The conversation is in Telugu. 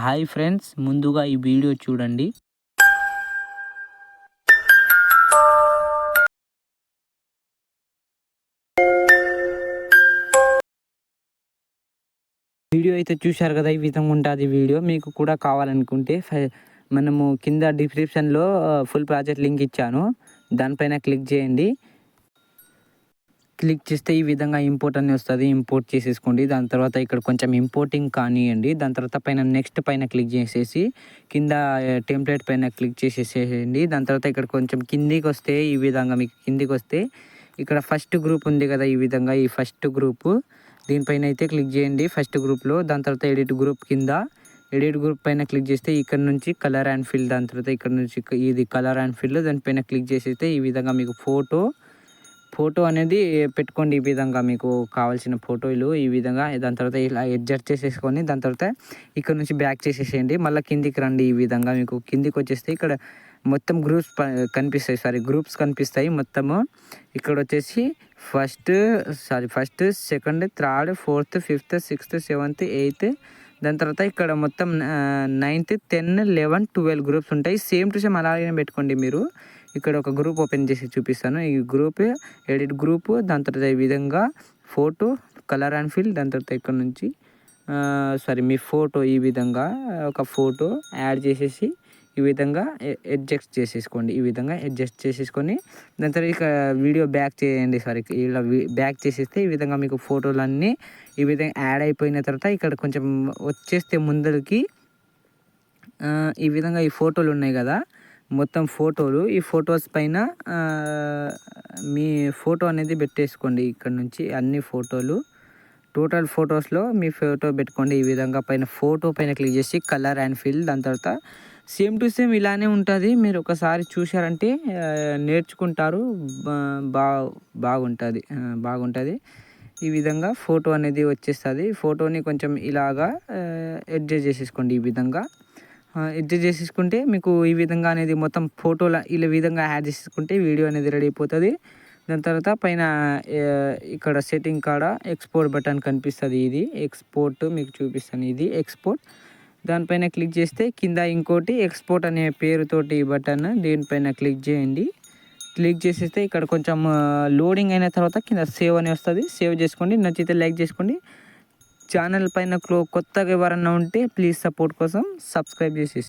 హాయ్ ఫ్రెండ్స్, ముందుగా ఈ వీడియో చూడండి. వీడియో అయితే చూశారు కదా, ఈ విధంగా ఉంటుంది వీడియో. మీకు కూడా కావాలనుకుంటే మనము కింద డిస్క్రిప్షన్లో ఫుల్ ప్రాజెక్ట్ లింక్ ఇచ్చాను, దానిపైన క్లిక్ చేయండి. క్లిక్ చేస్తే ఈ విధంగా ఇంపోర్ట్ అని వస్తుంది. ఇంపోర్ట్ చేసేసుకోండి. దాని తర్వాత ఇక్కడ కొంచెం ఇంపోర్టింగ్ కానివ్వండి. దాని తర్వాత పైన నెక్స్ట్ పైన క్లిక్ చేసేసి కింద టెంప్లెట్ పైన క్లిక్ చేసేసేయండి. దాని తర్వాత ఇక్కడ కొంచెం కిందికి వస్తే ఈ విధంగా మీకు కిందికి వస్తే ఇక్కడ ఫస్ట్ గ్రూప్ ఉంది కదా, ఈ విధంగా ఈ ఫస్ట్ గ్రూపు దీనిపైన అయితే క్లిక్ చేయండి. ఫస్ట్ గ్రూప్లో దాని తర్వాత ఎడిట్ గ్రూప్ కింద ఎడిట్ గ్రూప్ పైన క్లిక్ చేస్తే ఇక్కడ నుంచి కలర్ అండ్ ఫిల్, దాని తర్వాత ఇక్కడ నుంచి ఇది కలర్ అండ్ ఫిల్, దానిపైన క్లిక్ చేసేస్తే ఈ విధంగా మీకు ఫోటో అనేది పెట్టుకోండి. ఈ విధంగా మీకు కావాల్సిన ఫోటోలు ఈ విధంగా. దాని తర్వాత ఇలా అడ్జస్ట్ చేసేసుకొని దాని తర్వాత ఇక్కడ నుంచి బ్యాక్ చేసేసేయండి. మళ్ళీ కిందికి రండి. ఈ విధంగా మీకు కిందికి వచ్చేస్తే ఇక్కడ మొత్తం గ్రూప్స్ కనిపిస్తాయి మొత్తము. ఇక్కడ వచ్చేసి first, second, third, fourth, fifth, sixth, seventh, eighth, దాని తర్వాత ఇక్కడ మొత్తం 9th, 10, 11, 12 గ్రూప్స్ ఉంటాయి. సేమ్ టు సేమ్ అలాగే పెట్టుకోండి మీరు. ఇక్కడ ఒక గ్రూప్ ఓపెన్ చేసి చూపిస్తాను. ఈ గ్రూప్ ఎడిట్ గ్రూప్, దాని తర్వాత ఈ విధంగా ఫోటో కలర్ అండ్ ఫిల్, దాని తర్వాత ఇక్కడ నుంచి మీ ఫోటో ఈ విధంగా ఒక ఫోటో యాడ్ చేసేసి ఈ విధంగా అడ్జస్ట్ చేసేసుకోండి. ఈ విధంగా అడ్జస్ట్ చేసేసుకొని దాని తర్వాత ఇక వీడియో బ్యాక్ చేయండి. ఇలా బ్యాక్ చేసేస్తే ఈ విధంగా మీకు ఫోటోలన్నీ ఈ విధంగా యాడ్ అయిపోయిన తర్వాత ఇక్కడ కొంచెం వచ్చేస్తే ముందరికి ఈ విధంగా ఈ ఫోటోలు ఉన్నాయి కదా, మొత్తం ఫోటోలు. ఈ ఫొటోస్ పైన మీ ఫోటో అనేది పెట్టేసుకోండి. ఇక్కడ నుంచి అన్ని ఫోటోలు టోటల్ ఫొటోస్లో మీ ఫోటో పెట్టుకోండి. ఈ విధంగా ఫోటో పైన క్లిక్ చేసి కలర్ అండ్ ఫిల్, దాని తర్వాత సేమ్ టు సేమ్ ఇలానే ఉంటుంది. మీరు ఒకసారి చూశారంటే నేర్చుకుంటారు. బాగుంటుంది. ఈ విధంగా ఫోటో అనేది వచ్చేస్తుంది. ఫోటోని కొంచెం ఇలాగా అడ్జస్ట్ చేసేసుకోండి. ఈ విధంగా అడ్జస్ట్ చేసేసుకుంటే మీకు ఈ విధంగా అనేది మొత్తం ఫోటోల ఇలా విధంగా యాడ్ చేసుకుంటే వీడియో అనేది రెడీ అయిపోతుంది. దాని తర్వాత పైన ఇక్కడ సెట్టింగ్ కాడ ఎక్స్పోర్ట్ బటన్ కనిపిస్తుంది. ఇది ఎక్స్పోర్ట్ మీకు చూపిస్తాను. ఇది ఎక్స్పోర్ట్, దానిపైన క్లిక్ చేస్తే కింద ఇంకోటి ఎక్స్పోర్ట్ అనే పేరుతోటి బటన్, దీనిపైన క్లిక్ చేయండి. క్లిక్ చేసేస్తే ఇక్కడ కొంచెం లోడింగ్ అయిన తర్వాత కింద సేవ్ అని వస్తుంది. సేవ్ చేసుకోండి. నచ్చితే లైక్ చేసుకోండి. ఛానల్ పైన కొత్తగా ఎవరన్నా ఉంటే ప్లీజ్ సపోర్ట్ కోసం సబ్స్క్రైబ్ చేసేసి